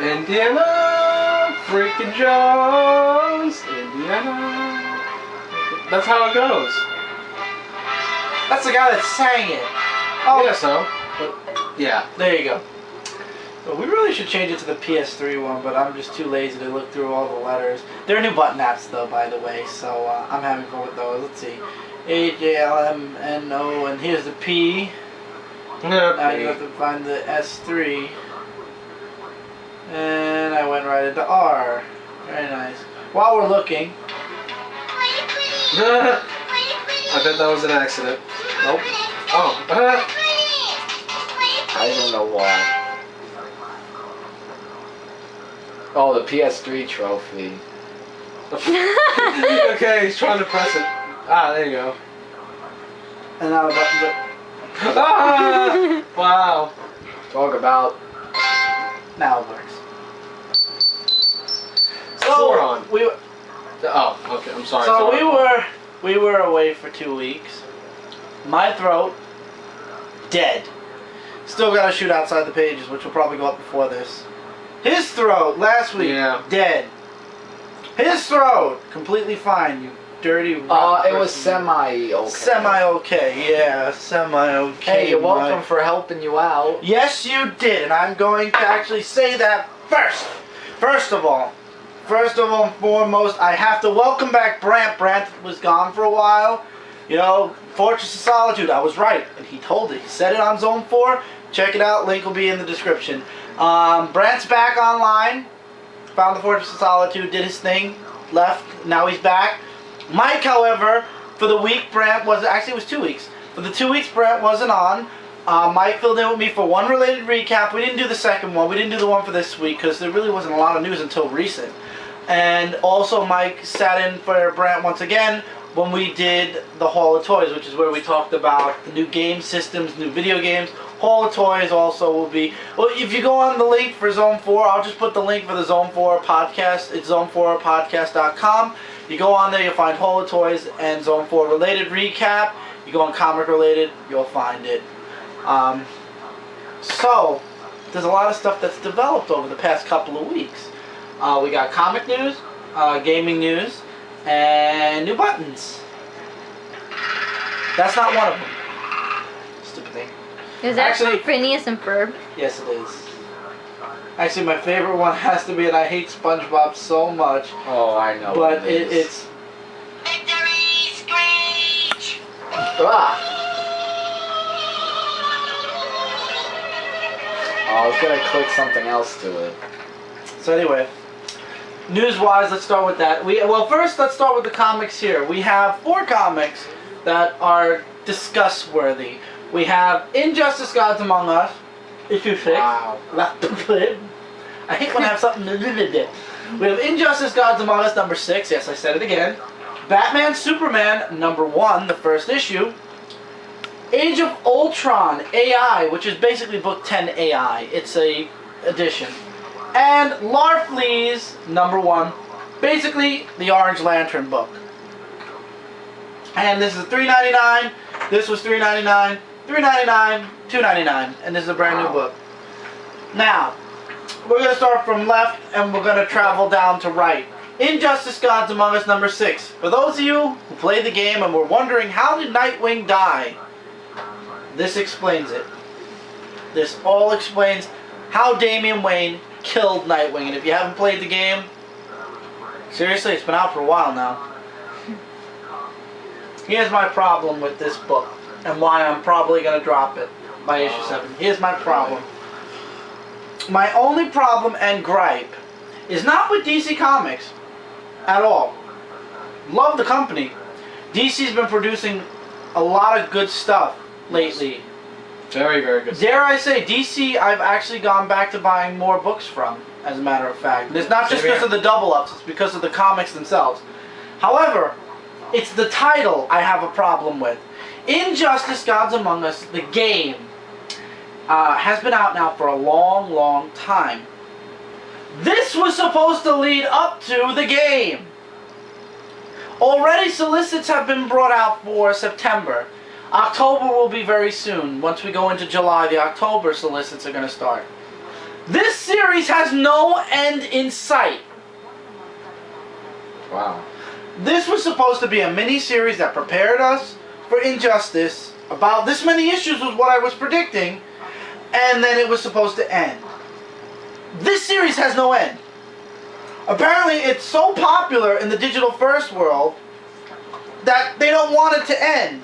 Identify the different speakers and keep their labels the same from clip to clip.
Speaker 1: Indiana freaking Jones. Indiana. That's how it goes.
Speaker 2: That's the guy that sang it. Oh,
Speaker 1: Yeah, so. But, yeah.
Speaker 2: there you go. So we really should change it to the PS3 one, but I'm just too lazy to look through all the letters. There are new button apps though, by the way, so I'm having fun with those. Let's see. A-J-L-M-N-O, and here's the P. Now you have to find the S3. And I went right into R. Very nice. While we're looking...
Speaker 1: I bet that was an accident.
Speaker 2: Nope.
Speaker 1: Oh.
Speaker 3: I don't know why. Oh, the PS3 trophy.
Speaker 1: Okay, he's trying to press it. Ah, there you go.
Speaker 2: And now the buttons are...
Speaker 1: Ah! Wow.
Speaker 3: Talk about.
Speaker 2: Now it works.
Speaker 1: Sauron.
Speaker 2: So,
Speaker 1: Oh, okay. I'm sorry.
Speaker 2: So
Speaker 1: sorry.
Speaker 2: we were away for 2 weeks. My throat, dead. Still gotta shoot outside the pages, which will probably go up before this. His throat, last week, dead. His throat, completely fine, you dirty rotten
Speaker 3: It was
Speaker 2: person.
Speaker 3: semi-okay.
Speaker 2: Semi-okay, yeah, semi-okay.
Speaker 3: Hey, you're welcome for helping you out.
Speaker 2: Yes, you did, and I'm going to actually say that first. First of all and foremost, I have to welcome back Brant. Brant was gone for a while. You know, Fortress of Solitude, I was right. And he told it. He said it on Zone 4. Check it out. Link will be in the description. Brant's back online. Found the Fortress of Solitude, did his thing, left. Now he's back. Mike, however, for the week Brant was... Actually, it was 2 weeks. For the 2 weeks Brant wasn't on, Mike filled in with me for one related recap. We didn't do the second one. We didn't do the one for this week because there really wasn't a lot of news until recent. And also Mike sat in for Brant once again when we did the Hall of Toys, which is where we talked about the new game systems, new video games. Hall of Toys also will be... Well, if you go on the link for Zone 4, I'll just put the link for the Zone 4 podcast. It's zone4podcast.com. You go on there, you'll find Hall of Toys and Zone 4 related recap. You go on comic related, you'll find it. So, there's a lot of stuff that's developed over the past couple of weeks. We got comic news, gaming news, and new buttons. That's not one of them. Stupid thing.
Speaker 4: Is that
Speaker 2: Actually-
Speaker 4: from Phineas and Ferb?
Speaker 2: Yes, it is. Actually, my favorite one has to be, and I hate SpongeBob so much,
Speaker 3: Oh, I know.
Speaker 2: but
Speaker 3: what it is.
Speaker 2: it's...
Speaker 5: Victory Screech!
Speaker 3: Ah. Oh, I was gonna click something else to it.
Speaker 2: So anyway, news-wise, let's start with that. Well, first, let's start with the comics here. We have 4 comics that are discuss-worthy. We have Injustice: Gods Among Us, issue 6.
Speaker 3: Wow.
Speaker 2: I hate when I have something to do. We have Injustice: Gods Among Us, number 6. Yes, I said it again. Batman Superman, number 1, the first issue. Age of Ultron AI, which is basically book 10 AI. It's a edition. And Larfleeze, number 1. Basically, the Orange Lantern book. And this is $3.99. This was $3.99. $3.99. $2.99. And this is a brand new book. Now, we're going to start from left and we're going to travel down to right. Injustice: Gods Among Us, number 6. For those of you who played the game and were wondering, how did Nightwing die? This explains it. This all explains how Damian Wayne killed Nightwing. And if you haven't played the game, seriously, it's been out for a while now. Here's my problem with this book, and why I'm probably going to drop it by issue 7. Here's my problem. My only problem and gripe is not with DC Comics at all. Love the company. DC's been producing a lot of good stuff lately.
Speaker 1: Very, very good.
Speaker 2: Dare I say, DC, I've actually gone back to buying more books from, as a matter of fact. And it's not just because of the double-ups, it's because of the comics themselves. However, it's the title I have a problem with. Injustice: Gods Among Us, the game, has been out now for a long, long time. This was supposed to lead up to the game. Already solicits have been brought out for September. October will be very soon. Once we go into July, the October solicits are going to start. This series has no end in sight.
Speaker 3: Wow.
Speaker 2: This was supposed to be a mini-series that prepared us for Injustice. About this many issues was what I was predicting. And then it was supposed to end. This series has no end. Apparently, it's so popular in the digital first world that they don't want it to end.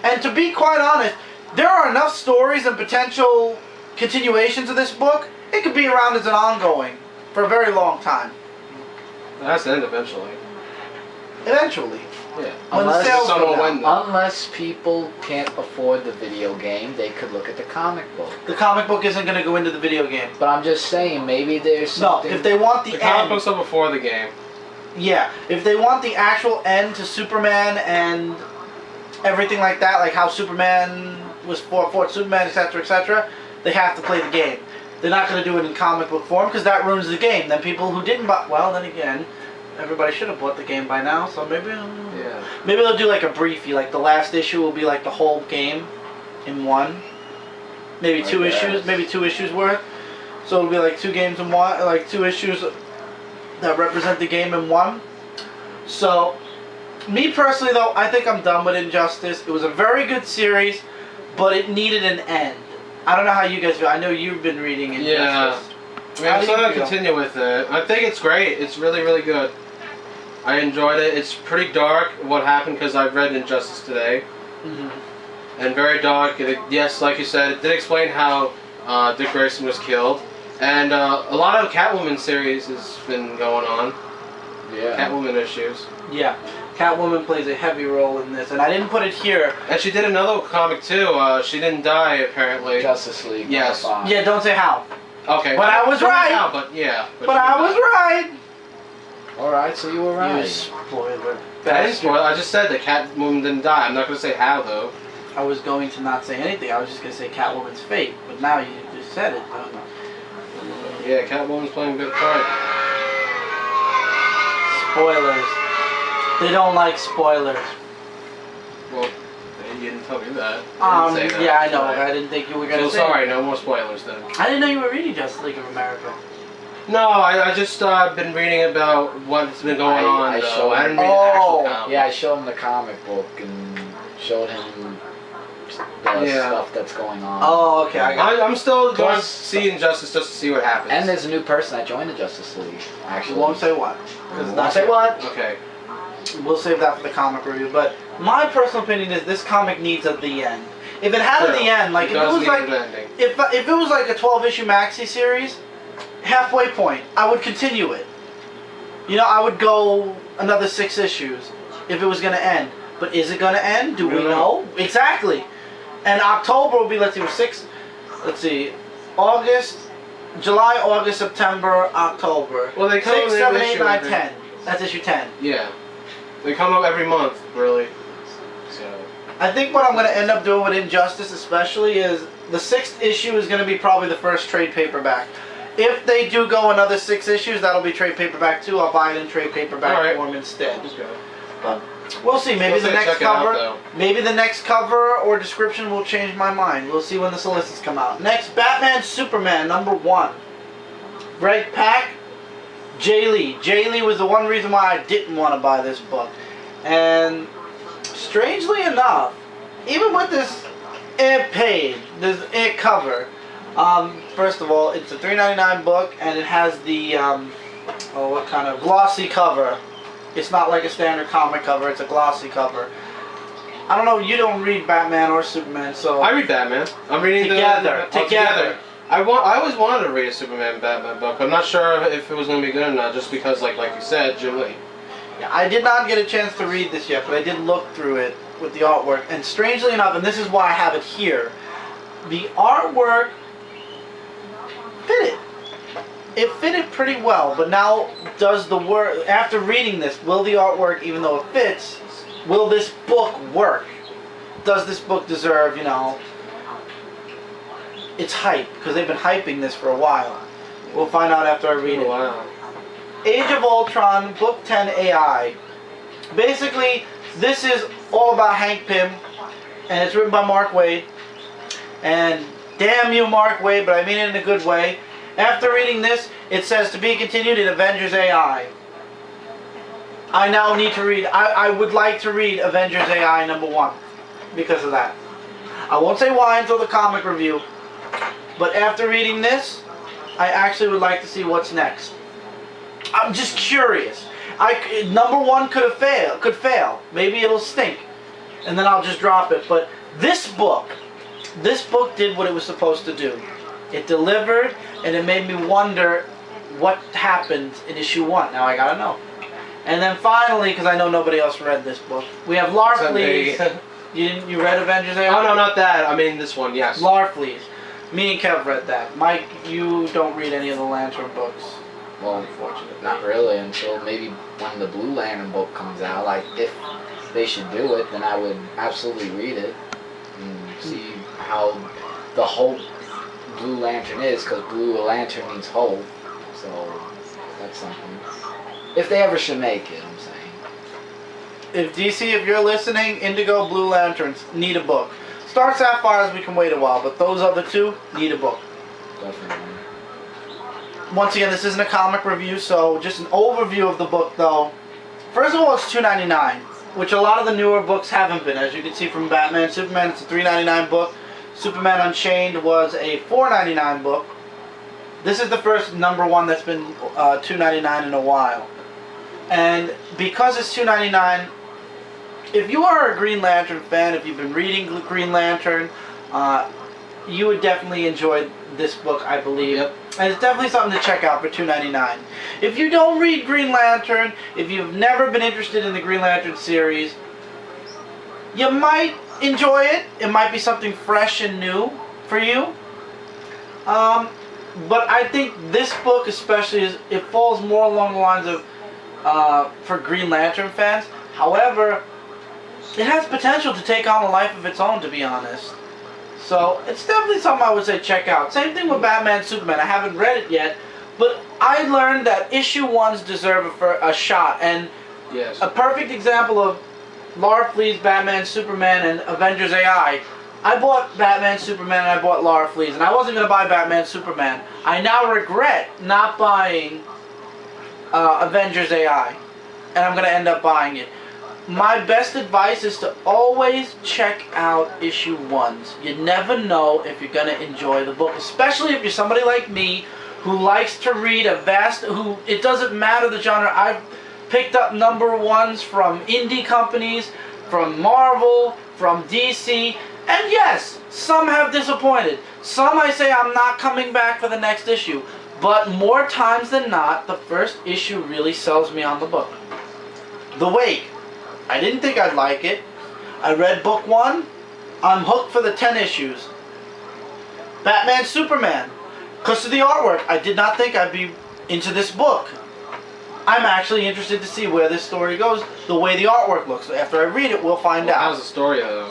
Speaker 2: And to be quite honest, there are enough stories and potential continuations of this book. It could be around as an ongoing for a very long time.
Speaker 1: It has to end eventually.
Speaker 2: Eventually.
Speaker 1: Yeah.
Speaker 2: When the
Speaker 3: Unless
Speaker 2: sales
Speaker 1: some
Speaker 2: go
Speaker 1: will
Speaker 2: down.
Speaker 1: win them.
Speaker 3: Unless people can't afford the video game, they could look at the comic book.
Speaker 2: The comic book isn't going to go into the video game.
Speaker 3: But I'm just saying, maybe there's
Speaker 2: No,
Speaker 3: something.
Speaker 2: if they want the
Speaker 1: The comic
Speaker 2: end,
Speaker 1: books are before the game.
Speaker 2: yeah, if they want the actual end to Superman and everything like that, like how Superman was fought Superman, etc., they have to play the game. They're not going to do it in comic book form because that ruins the game. Then people who didn't buy, well, then again, everybody should have bought the game by now. So maybe,
Speaker 1: Yeah.
Speaker 2: maybe they'll do like a briefie. Like the last issue will be like the whole game in one. Maybe
Speaker 3: I
Speaker 2: two
Speaker 3: guess.
Speaker 2: issues. Maybe 2 issues worth. So it'll be like 2 games in one, like 2 issues that represent the game in one. So, me personally though, I think I'm done with Injustice. It was a very good series, but it needed an end. I don't know how you guys feel. I know you've been reading Injustice.
Speaker 1: Yeah. I mean,
Speaker 2: How
Speaker 1: I'm
Speaker 2: do
Speaker 1: still
Speaker 2: you
Speaker 1: gonna
Speaker 2: feel?
Speaker 1: continue with it. I think it's great. It's really, really good. I enjoyed it. It's pretty dark what happened because I've read Injustice today.
Speaker 2: Mhm.
Speaker 1: And very dark. Yes, like you said, it did explain how Dick Grayson was killed. And a lot of Catwoman series has been going on.
Speaker 3: Yeah.
Speaker 1: Catwoman issues.
Speaker 2: Yeah. Catwoman plays a heavy role in this, and I didn't put it here.
Speaker 1: And she did another comic too. She didn't die apparently.
Speaker 3: Justice League.
Speaker 1: Yes.
Speaker 3: number 5.
Speaker 2: Yeah, don't say how.
Speaker 1: Okay.
Speaker 2: But I was
Speaker 1: Don't
Speaker 2: right.
Speaker 1: know, but yeah.
Speaker 2: But
Speaker 1: she
Speaker 2: I
Speaker 1: did
Speaker 2: was
Speaker 1: die.
Speaker 2: right.
Speaker 3: Alright, so you were
Speaker 2: You
Speaker 3: right.
Speaker 2: spoiler.
Speaker 1: I didn't
Speaker 2: bastard.
Speaker 1: spoil. I just said that Catwoman didn't die. I'm not gonna say how though.
Speaker 2: I was going to not say anything. I was just going to say Catwoman's fate, but now you just said it.
Speaker 1: Yeah, Catwoman's playing a big part.
Speaker 2: Spoilers. They don't like spoilers.
Speaker 1: Well, you didn't tell me that. I didn't say that,
Speaker 2: Yeah, I know.
Speaker 1: sorry.
Speaker 2: I didn't think you were going
Speaker 1: So
Speaker 2: to say.
Speaker 1: sorry, no more spoilers then.
Speaker 2: I didn't know you were reading Justice League of America.
Speaker 1: No, I just been reading about what's been going on.
Speaker 3: I
Speaker 1: though.
Speaker 3: showed
Speaker 1: I didn't
Speaker 3: him-
Speaker 1: read the actual
Speaker 2: Oh,
Speaker 1: comic.
Speaker 3: Yeah, I showed him the comic book and showed him the
Speaker 1: Yeah.
Speaker 3: stuff that's going on.
Speaker 2: Oh, okay. I got
Speaker 1: I'm still going to
Speaker 3: Plus-
Speaker 1: see Injustice just to see what happens.
Speaker 3: And there's a new person that joined the Justice League,
Speaker 2: You
Speaker 3: actually.
Speaker 2: won't say what.
Speaker 3: Won't not say what?
Speaker 1: Okay.
Speaker 2: We'll save that for the comic review. But my personal opinion is this comic needs at the end. If it had at the end, like if it
Speaker 1: does
Speaker 2: was
Speaker 1: need
Speaker 2: like
Speaker 1: an ending.
Speaker 2: if it was like a 12-issue maxi series, halfway point, I would continue it. You know, I would go another 6 issues if it was going to end. But is it going to end? Do we
Speaker 1: We don't
Speaker 2: know? Exactly. And October will be, let's see, August, July, August, September, October.
Speaker 1: Well, they come
Speaker 2: 6,
Speaker 1: with
Speaker 2: 7,
Speaker 1: issue
Speaker 2: 8, 9,
Speaker 1: every-
Speaker 2: 10. That's issue 10.
Speaker 1: Yeah. They come up every month, really. So.
Speaker 2: I think what I'm going to end up doing with Injustice especially is the 6th issue is going to be probably the first trade paperback. If they do go another 6 issues, that'll be trade paperback too. I'll buy it in trade paperback
Speaker 1: Alright.
Speaker 2: form instead.
Speaker 1: Okay.
Speaker 2: But we'll see. Maybe
Speaker 1: We'll
Speaker 2: the
Speaker 1: say
Speaker 2: next
Speaker 1: check it out,
Speaker 2: cover,
Speaker 1: though.
Speaker 2: maybe the next cover or description will change my mind. We'll see when the solicits come out. Next, Batman Superman #1. Greg Pak, Jay Lee. Jay Lee was the one reason why I didn't want to buy this book. And strangely enough, even with this page, this cover, first of all, it's a $3.99 book, and it has the what kind of glossy cover. It's not like a standard comic cover; it's a glossy cover. I don't know. You don't read Batman or Superman, so
Speaker 1: I read Batman. I'm reading
Speaker 2: Together.
Speaker 1: together. I always wanted to read a Superman Batman book. I'm not sure if it was going to be good or not, just because, like you said, Jim Lee.
Speaker 2: I did not get a chance to read this yet, but I did look through it with the artwork. And strangely enough, and this is why I have it here, the artwork fitted. It fitted pretty well, but now does the work, after reading this, will the artwork, even though it fits, will this book work? Does this book deserve, its hype? Because they've been hyping this for a while. We'll find out after I read it.
Speaker 1: Wow.
Speaker 2: Age of Ultron, Book 10 AI. Basically, this is all about Hank Pym, and it's written by Mark Waid. And damn you, Mark Waid, but I mean it in a good way. After reading this, it says to be continued in Avengers AI. I now need to read, I would like to read Avengers AI #1 because of that. I won't say why until the comic review, but after reading this, I actually would like to see what's next. I'm just curious. #1 could fail. Maybe it'll stink, and then I'll just drop it. But this book did what it was supposed to do. It delivered, and it made me wonder what happened in issue 1. Now I gotta know. And then finally, because I know nobody else read this book, we have Larfleeze. You read Avengers AI?
Speaker 1: Oh no, not that. I mean this one. Yes.
Speaker 2: Larfleeze. Me and Kev read that. Mike, you don't read any of the Lantern books.
Speaker 3: Well,
Speaker 2: Unfortunately.
Speaker 3: not really until maybe when the Blue Lantern book comes out. Like, if they should do it, then I would absolutely read it and see how the whole Blue Lantern is, because Blue Lantern means hope. So that's something. If they ever should make it, I'm saying.
Speaker 2: If DC, if you're listening, Indigo, Blue Lanterns need a book. Star Sapphires, we can wait a while, but those other two need a book.
Speaker 3: Definitely.
Speaker 2: Once again, this isn't a comic review, so just an overview of the book, though. First of all, it's $2.99, which a lot of the newer books haven't been. As you can see from Batman, Superman, it's a $3.99 book. Superman Unchained was a $4.99 book. This is the first #1 that's been $2.99 in a while. And because it's $2.99, if you are a Green Lantern fan, if you've been reading Green Lantern, you would definitely enjoy this book, I believe.
Speaker 1: Yep.
Speaker 2: And it's definitely something to check out for $2.99. If you don't read Green Lantern, if you've never been interested in the Green Lantern series, you might enjoy it. It might be something fresh and new for you. But I think this book especially, it falls more along the lines of for Green Lantern fans. However, it has potential to take on a life of its own, to be honest. So it's definitely something I would say check out. Same thing with Batman Superman. I haven't read it yet, but I learned that issue 1s deserve a shot. And
Speaker 1: Yes.
Speaker 2: a perfect example of Larfleeze, Batman Superman, and Avengers AI. I bought Batman Superman and I bought Larfleeze, and I wasn't going to buy Batman Superman. I now regret not buying Avengers AI, and I'm going to end up buying it. My best advice is to always check out issue 1s. You never know if you're going to enjoy the book, especially if you're somebody like me who likes to read it doesn't matter the genre. I've picked up #1s from indie companies, from Marvel, from DC, and yes, some have disappointed. Some I say I'm not coming back for the next issue, but more times than not, the first issue really sells me on the book. The Wake. I didn't think I'd like it. I read book 1. I'm hooked for the 10 issues. Batman Superman. Because of the artwork, I did not think I'd be into this book. I'm actually interested to see where this story goes, the way the artwork looks. After I read it, we'll find out.
Speaker 1: How's the story though?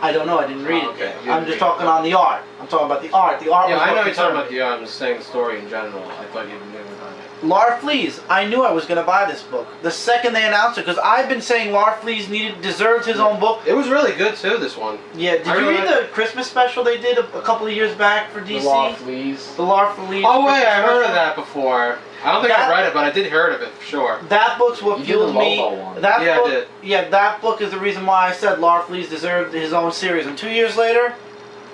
Speaker 2: I don't know, I didn't read
Speaker 1: Oh,
Speaker 2: it
Speaker 1: okay.
Speaker 2: yet.
Speaker 1: You
Speaker 2: I'm
Speaker 1: didn't
Speaker 2: just
Speaker 1: read it.
Speaker 2: talking on the art. I'm talking about the art. The art
Speaker 1: Yeah,
Speaker 2: was
Speaker 1: I know
Speaker 2: what
Speaker 1: you're talking about
Speaker 2: concerned me.
Speaker 1: I'm just saying the story in general. I thought you knew about it.
Speaker 2: Larfleeze. I knew I was going to buy this book. The second they announced it, because I've been saying Larfleeze deserved his own book.
Speaker 1: It was really good too, this one.
Speaker 2: Yeah, did
Speaker 1: I
Speaker 2: you
Speaker 1: really
Speaker 2: read the Christmas special they did a couple of years back for DC?
Speaker 3: The Larfleeze.
Speaker 2: The Larfleeze.
Speaker 1: Oh wait,
Speaker 2: Christmas
Speaker 1: I heard of
Speaker 2: special?
Speaker 1: that before. I don't think I
Speaker 2: That-
Speaker 1: read it, but I did heard of it for sure.
Speaker 2: That book's what
Speaker 3: You did the
Speaker 2: fueled me.
Speaker 3: Lobo one.
Speaker 2: That
Speaker 1: Yeah, I
Speaker 2: book,
Speaker 1: did.
Speaker 2: Yeah, that book is the reason why I said Larfleeze deserved his own series. And 2 years later,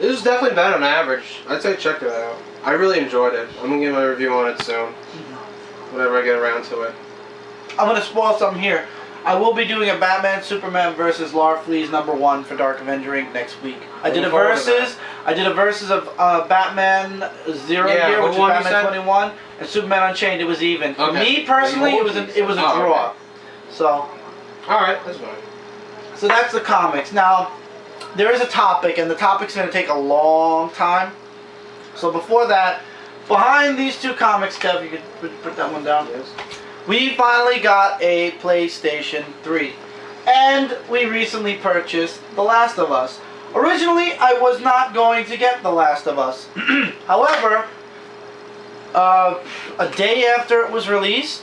Speaker 1: It was definitely better on average. I'd say check it out. I really enjoyed it. I'm gonna give my review on it soon. Whenever I get around to it.
Speaker 2: I'm going to spoil something here. I will be doing a Batman Superman versus Larfleeze #1 for Dark Avenger Inc. next week. I did a
Speaker 1: Looking forward to
Speaker 2: versus. I did a versus of Batman Zero
Speaker 1: Yeah,
Speaker 2: Year,
Speaker 1: what
Speaker 2: which is
Speaker 1: one you
Speaker 2: Batman
Speaker 1: said?
Speaker 2: 21, and Superman Unchained. It was even. For
Speaker 1: Okay.
Speaker 2: me personally, it was a
Speaker 1: Oh,
Speaker 2: draw.
Speaker 1: okay.
Speaker 2: So
Speaker 1: Alright, that's fine.
Speaker 2: So that's the comics. Now, there is a topic, and the topic's going to take a long time. So before that, behind these two comics, Kev, you could put that one down.
Speaker 1: Yes.
Speaker 2: We finally got a PlayStation 3. And we recently purchased The Last of Us. Originally, I was not going to get The Last of Us. However, a day after it was released,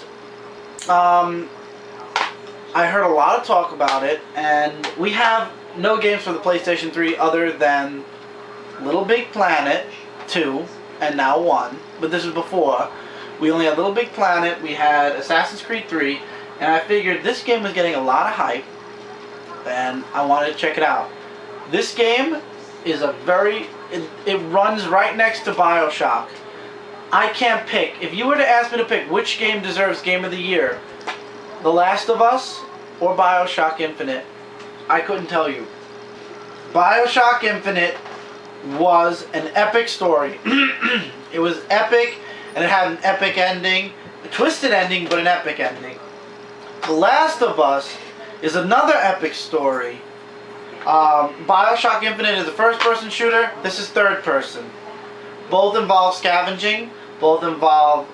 Speaker 2: I heard a lot of talk about it, and we have no games for the PlayStation 3 other than Little Big Planet 2, and now 1, but this was before. We only had Little Big Planet, we had Assassin's Creed 3, and I figured this game was getting a lot of hype, and I wanted to check it out. This game is it runs right next to BioShock. I can't pick. If you were to ask me to pick which game deserves Game of the Year, The Last of Us or BioShock Infinite, I couldn't tell you. BioShock Infinite was an epic story. It was epic, and it had an epic ending. A twisted ending, but an epic ending. The Last of Us is another epic story. BioShock Infinite is a first-person shooter. This is third-person. Both involve scavenging. Both involve,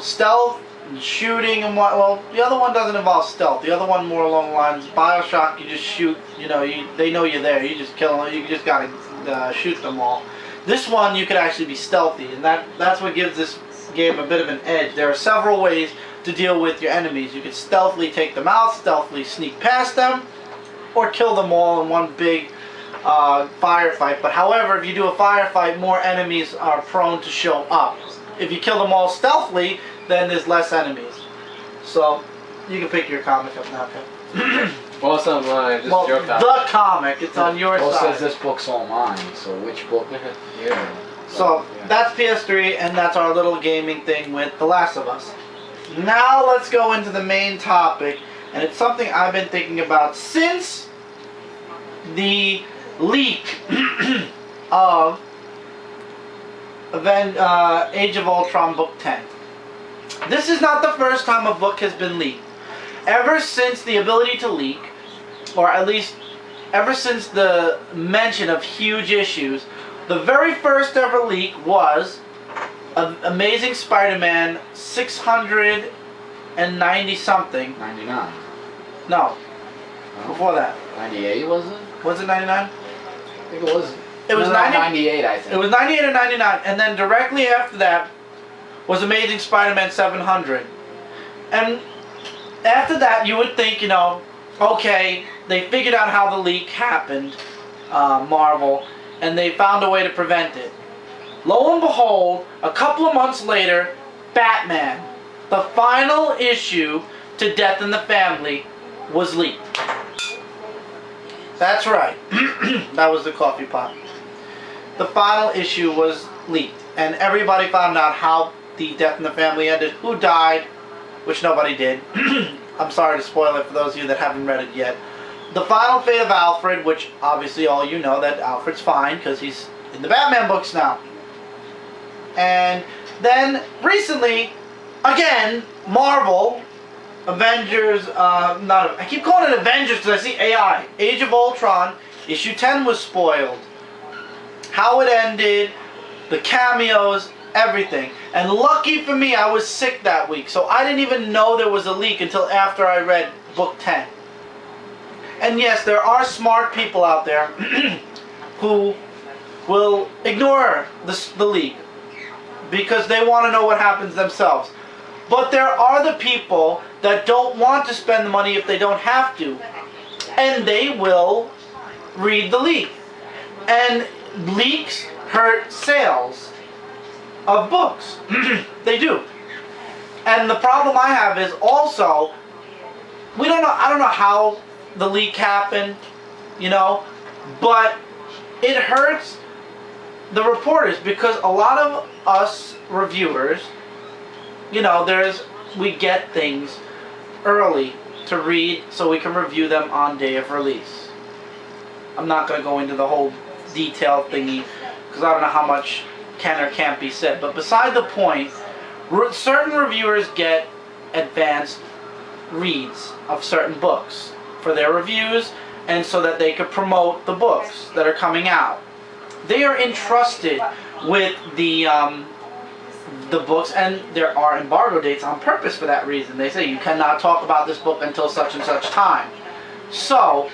Speaker 2: stealth and shooting and what. Well, the other one doesn't involve stealth. The other one more along the lines. BioShock, you just shoot. They know you're there. You just kill them. You just gotta shoot them all. This one, you could actually be stealthy, and that's what gives this game a bit of an edge. There are several ways to deal with your enemies. You could stealthily take them out, stealthily sneak past them, or kill them all in one big firefight. But however, if you do a firefight, more enemies are prone to show up. If you kill them all stealthily, then there's less enemies. So, you can pick your comic up now, okay?
Speaker 1: Well, it's not mine, just
Speaker 2: Well,
Speaker 1: your copy.
Speaker 2: the comic, it's on your
Speaker 3: Well, it
Speaker 2: side.
Speaker 3: says this book's all mine, so which book? Yeah.
Speaker 2: So,
Speaker 3: Yeah.
Speaker 2: that's PS3, and that's our little gaming thing with The Last of Us. Now, let's go into the main topic, and it's something I've been thinking about since the leak of Age of Ultron Book 10. This is not the first time a book has been leaked. Ever since the ability to leak, or at least ever since the mention of huge issues, the very first ever leak was Amazing Spider-Man 690 something.
Speaker 3: 99.
Speaker 2: No,
Speaker 3: No?
Speaker 2: before that.
Speaker 3: 98 was it?
Speaker 2: Was it 99?
Speaker 3: I think it was.
Speaker 2: It was
Speaker 3: no, 98, I think.
Speaker 2: It was 98 or 99, and then directly after that was Amazing Spider-Man 700. And after that, you would think, okay, they figured out how the leak happened, Marvel, and they found a way to prevent it. Lo and behold, a couple of months later, Batman, the final issue to Death in the Family, was leaked. That's right. That was the coffee pot. The final issue was leaked, and everybody found out how the Death in the Family ended, who died, which nobody did. I'm sorry to spoil it for those of you that haven't read it yet. The final fate of Alfred, which obviously all you know that Alfred's fine because he's in the Batman books now. And then recently, again, Marvel, Avengers, I keep calling it Avengers because I see AI. Age of Ultron, issue 10 was spoiled. How it ended, the cameos, everything. And lucky for me, I was sick that week, so I didn't even know there was a leak until after I read book 10. And yes, there are smart people out there who will ignore the leak because they want to know what happens themselves. But there are the people that don't want to spend the money if they don't have to, and they will read the leak. And leaks hurt sales of books. They do. And the problem I have is also, I don't know how the leak happened, but it hurts the reporters because a lot of us reviewers, we get things early to read so we can review them on day of release. I'm not going to go into the whole detail thingy because I don't know how much can or can't be said, but beside the point, certain reviewers get advanced reads of certain books for their reviews and so that they could promote the books that are coming out. They are entrusted with the books, and there are embargo dates on purpose for that reason. They say you cannot talk about this book until such and such time. So,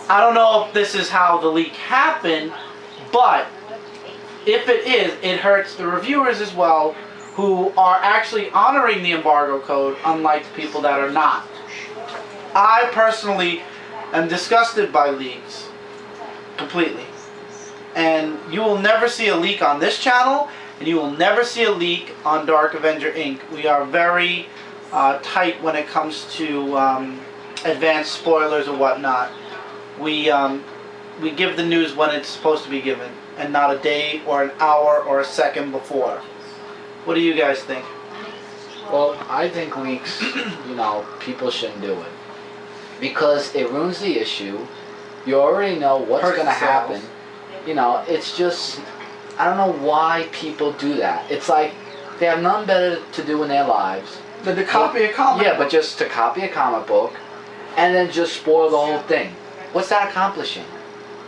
Speaker 2: I don't know if this is how the leak happened, but if it is, it hurts the reviewers as well, who are actually honoring the embargo code, unlike people that are not. I personally am disgusted by leaks. Completely. and you will never see a leak on this channel, and you will never see a leak on Dark Avenger Inc. We are very tight when it comes to advanced spoilers or whatnot. We give the news when it's supposed to be given, and not a day or an hour or a second before. What do you guys think?
Speaker 3: Well, I think leaks, people shouldn't do it. Because it ruins the issue. You already know what's
Speaker 2: Hurts
Speaker 3: going to
Speaker 2: sales.
Speaker 3: happen. It's just, I don't know why people do that. It's like they have nothing better to do in their lives.
Speaker 2: To copy a comic
Speaker 3: Yeah,
Speaker 2: book.
Speaker 3: but just to copy a comic book and then just spoil the whole thing. What's that accomplishing?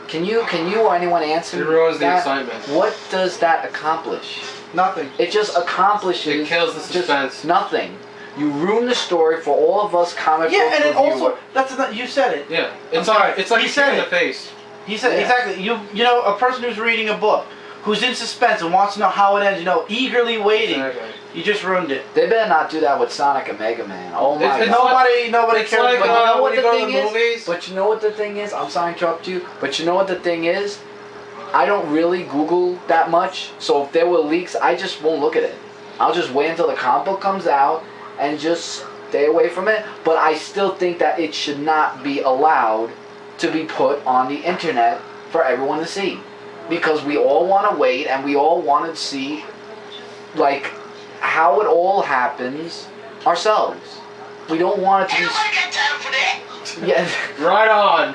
Speaker 3: Can you or anyone answer
Speaker 1: It ruins the
Speaker 3: that?
Speaker 1: excitement.
Speaker 3: What does that accomplish?
Speaker 2: Nothing.
Speaker 3: It just accomplishes
Speaker 1: It kills the
Speaker 3: just
Speaker 1: suspense.
Speaker 3: nothing. You ruin the story for all of us comic book
Speaker 2: Yeah, and it
Speaker 3: reviewers.
Speaker 2: also you said it.
Speaker 1: Yeah,
Speaker 2: I'm
Speaker 1: it's
Speaker 2: sorry.
Speaker 1: like it's like
Speaker 2: He
Speaker 1: a
Speaker 2: said
Speaker 1: kick in
Speaker 2: it.
Speaker 1: the face.
Speaker 2: He said
Speaker 3: Yeah.
Speaker 2: exactly. You know, a person who's reading a book, who's in suspense and wants to know how it ends, eagerly waiting.
Speaker 1: Exactly.
Speaker 2: You just ruined it.
Speaker 3: They better not do that with Sonic and Mega Man. Oh my
Speaker 1: It's
Speaker 3: god.
Speaker 2: Nobody
Speaker 1: It's
Speaker 2: cares
Speaker 1: like
Speaker 3: But you
Speaker 2: about
Speaker 3: know what
Speaker 1: when you
Speaker 3: the
Speaker 1: go to
Speaker 3: thing
Speaker 1: the
Speaker 3: is?
Speaker 1: movies.
Speaker 3: But you know what the thing is? I'm sorry to interrupt you, but you know what the thing is? I don't really Google that much, so if there were leaks, I just won't look at it. I'll just wait until the comic book comes out and just stay away from it. But I still think that it should not be allowed to be put on the internet for everyone to see. Because we all want to wait and we all want to see, like, how it all happens ourselves. We don't want it to be...
Speaker 5: Anybody got time for that?
Speaker 3: Yeah.
Speaker 1: Right on.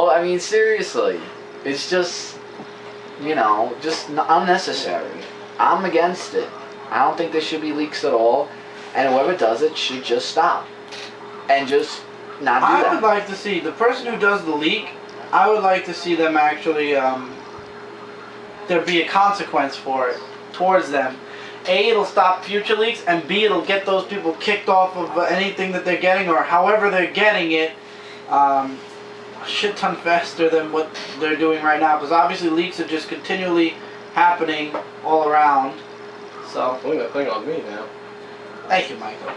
Speaker 3: I mean, seriously. It's just, just unnecessary. I'm against it. I don't think there should be leaks at all. And whoever does it should just stop. And just not do
Speaker 2: I
Speaker 3: that.
Speaker 2: would like to see the person who does the leak. I would like to see them actually. There be a consequence for it towards them. A, it'll stop future leaks, and B, it'll get those people kicked off of anything that they're getting or however they're getting it. A shit ton faster than what they're doing right now, because obviously leaks are just continually happening all around. So,
Speaker 1: Putting that thing on me now.
Speaker 2: thank you, Michael.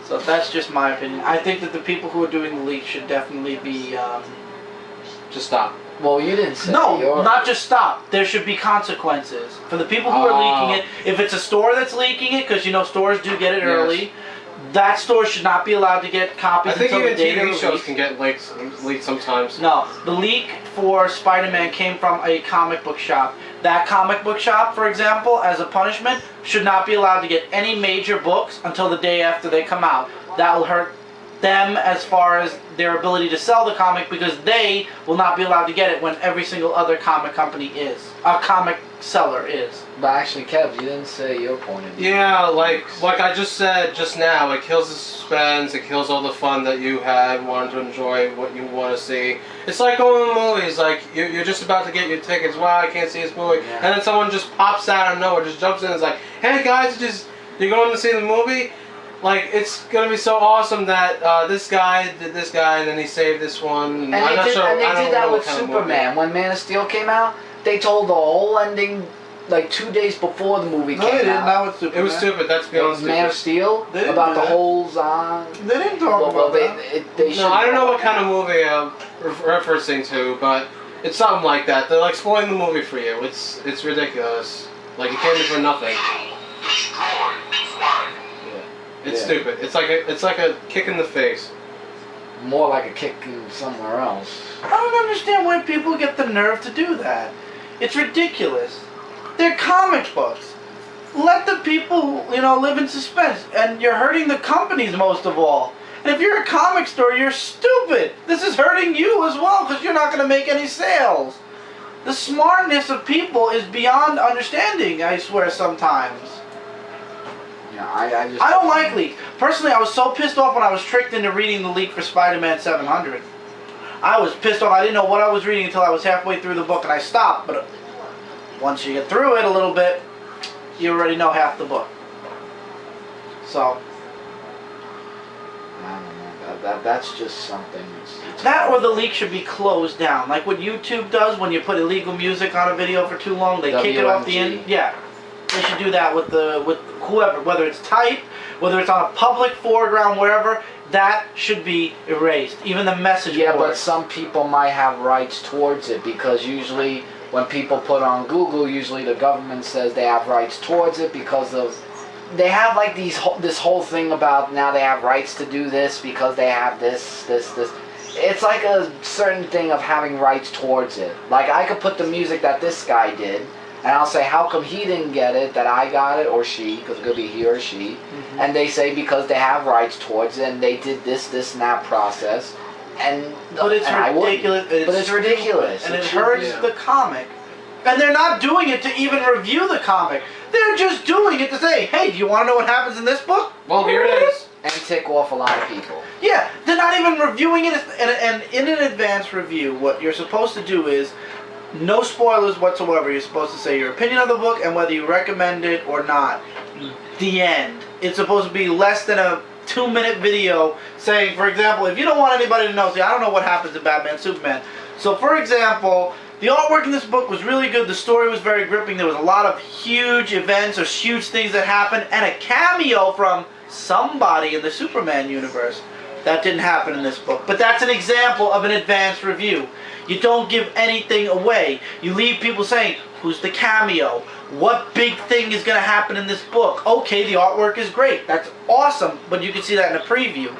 Speaker 2: So that's just my opinion. I think that the people who are doing the leaks should definitely be.
Speaker 1: Just stop.
Speaker 3: Well, you didn't say
Speaker 2: No,
Speaker 3: your...
Speaker 2: not just stop. There should be consequences for the people who are leaking it. If it's a store that's leaking it, because stores do get it
Speaker 1: Yes.
Speaker 2: early, that store should not be allowed to get copies
Speaker 1: I think
Speaker 2: until
Speaker 1: even
Speaker 2: the day
Speaker 1: TV
Speaker 2: of
Speaker 1: shows
Speaker 2: release.
Speaker 1: can get leaked sometimes.
Speaker 2: No, the leak for Spider-Man came from a comic book shop. That comic book shop, for example, as a punishment, should not be allowed to get any major books until the day after they come out. That will hurt them as far as their ability to sell the comic, because they will not be allowed to get it when every single other comic company is. A comic seller is.
Speaker 3: But actually, Kev, you didn't say your point of view.
Speaker 1: Yeah, like I just said just now, it kills the suspense, it kills all the fun that you had, wanting to enjoy what you want to see. It's like going to movies, like you're just about to get your tickets, wow, I can't see this movie,
Speaker 3: Yeah.
Speaker 1: and then someone just pops out of nowhere, just jumps in and is like, hey guys, you're going to see the movie? Like, it's going to be so awesome that this guy did this guy, and then he saved this one.
Speaker 3: And
Speaker 1: I'm
Speaker 3: they
Speaker 1: not
Speaker 3: did,
Speaker 1: sure,
Speaker 3: and they
Speaker 1: I don't
Speaker 3: did that
Speaker 1: know
Speaker 3: with
Speaker 1: what kind of movie.
Speaker 3: Superman. When Man of Steel came out, they told the whole ending like 2 days before the movie
Speaker 2: No, they
Speaker 3: came
Speaker 2: didn't.
Speaker 3: out.
Speaker 2: That was stupid.
Speaker 1: It was stupid, that's
Speaker 3: It
Speaker 1: beyond
Speaker 3: was Man of
Speaker 1: stupid.
Speaker 3: Steel
Speaker 2: They didn't
Speaker 3: about
Speaker 2: do
Speaker 3: the
Speaker 2: that.
Speaker 3: holes on.
Speaker 2: They didn't talk
Speaker 3: Well,
Speaker 2: about that.
Speaker 3: they
Speaker 1: No,
Speaker 3: should.
Speaker 1: I don't know what kind of movie I'm referencing to, but it's something like that. They're like spoiling the movie for you. It's ridiculous. Like it came in for nothing. It's
Speaker 3: Yeah.
Speaker 1: stupid. It's like a kick in the face.
Speaker 3: More like a kick somewhere else.
Speaker 2: I don't understand why people get the nerve to do that. It's ridiculous. They're comic books. Let the people, live in suspense. And you're hurting the companies most of all. And if you're a comic store, you're stupid. This is hurting you as well, because you're not going to make any sales. The smartness of people is beyond understanding, I swear, sometimes.
Speaker 3: Yeah, I just.
Speaker 2: I don't like leaks. Personally, I was so pissed off when I was tricked into reading the leak for Spider-Man 700. I was pissed off. I didn't know what I was reading until I was halfway through the book and I stopped. But once you get through it a little bit, you already know half the book. So,
Speaker 3: I don't know. That's just something. It's
Speaker 2: that or the leak should be closed down. Like what YouTube does when you put illegal music on a video for too long, they kick it off the end.
Speaker 3: WMG.
Speaker 2: Yeah. They should do that with whoever, whether it's type, whether it's on a public foreground, wherever. That should be erased. Even the message
Speaker 3: Yeah, but
Speaker 2: boards.
Speaker 3: some people might have rights towards it because usually when people put on Google, usually the government says they have rights towards it because of they have like this whole thing about now they have rights to do this because they have this. It's like a certain thing of having rights towards it. Like I could put the music that this guy did, and I'll say, how come he didn't get it, that I got it, or she, because it could be he or she. And they say because they have rights towards it, and they did this, and that process.
Speaker 2: But it's ridiculous.
Speaker 3: But it's ridiculous.
Speaker 2: And it hurts the comic. And they're not doing it to even review the comic. They're just doing it to say, hey, do you want to know what happens in this book?
Speaker 1: Well, here it is.
Speaker 3: And tick off a lot of people.
Speaker 2: Yeah, they're not even reviewing it. And in an advanced review, what you're supposed to do is no spoilers whatsoever. You're supposed to say your opinion of the book and whether you recommend it or not. The end. It's supposed to be less than a 2-minute video saying, for example, if you don't want anybody to know, see, I don't know what happens in Batman Superman. So, for example, the artwork in this book was really good. The story was very gripping. There was a lot of huge events or huge things that happened, and a cameo from somebody in the Superman universe. That didn't happen in this book. But that's an example of an advanced review. You don't give anything away. You leave people saying, who's the cameo? What big thing is going to happen in this book? Okay, the artwork is great. That's awesome, but you can see that in a preview.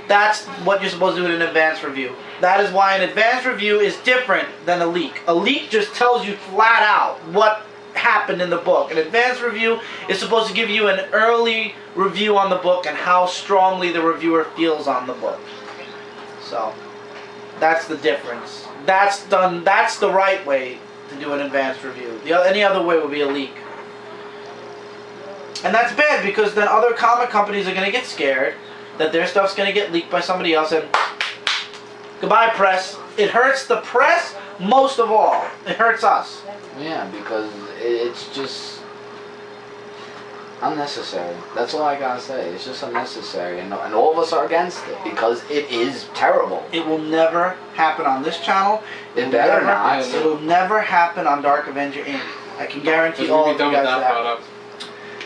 Speaker 2: That's what you're supposed to do in an advanced review. That is why an advanced review is different than a leak. A leak just tells you flat out what happened in the book. An advanced review is supposed to give you an early review on the book and how strongly the reviewer feels on the book. So, that's the difference. That's the right way to do an advanced review. Any other way would be a leak. And that's bad because then other comic companies are going to get scared that their stuff's going to get leaked by somebody else and goodbye press. It hurts the press most of all. It hurts us.
Speaker 3: Yeah, because it's just unnecessary. That's all I gotta say. It's just unnecessary, and all of us are against it because it is terrible.
Speaker 2: It will never happen on this channel.
Speaker 3: It better not.
Speaker 2: It will never happen on Dark Avenger Inc. I can guarantee all of you guys that.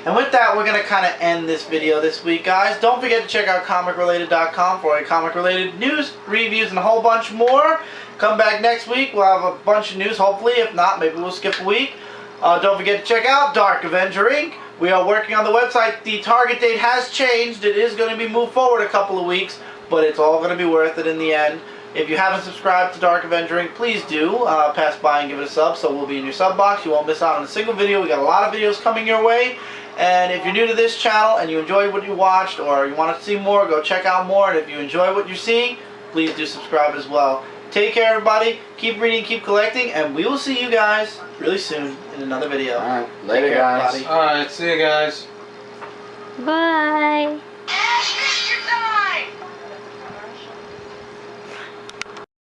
Speaker 2: And with that, we're going to kind of end this video this week, guys. Don't forget to check out comicrelated.com for comic-related news, reviews, and a whole bunch more. Come back next week. We'll have a bunch of news, hopefully. If not, maybe we'll skip a week. Don't forget to check out Dark Avenger Inc. We are working on the website. The target date has changed. It is going to be moved forward a couple of weeks, but it's all going to be worth it in the end. If you haven't subscribed to Dark Avenger Inc., please do. Pass by and give it a sub, so we'll be in your sub box. You won't miss out on a single video. We got a lot of videos coming your way. And if you're new to this channel and you enjoyed what you watched or you want to see more, go check out more. And if you enjoy what you're seeing, please do subscribe as well. Take care, everybody. Keep reading, keep collecting, and we will see you guys really soon in another video.
Speaker 3: All right. Later, guys.
Speaker 1: Alright, see you guys.
Speaker 4: Bye.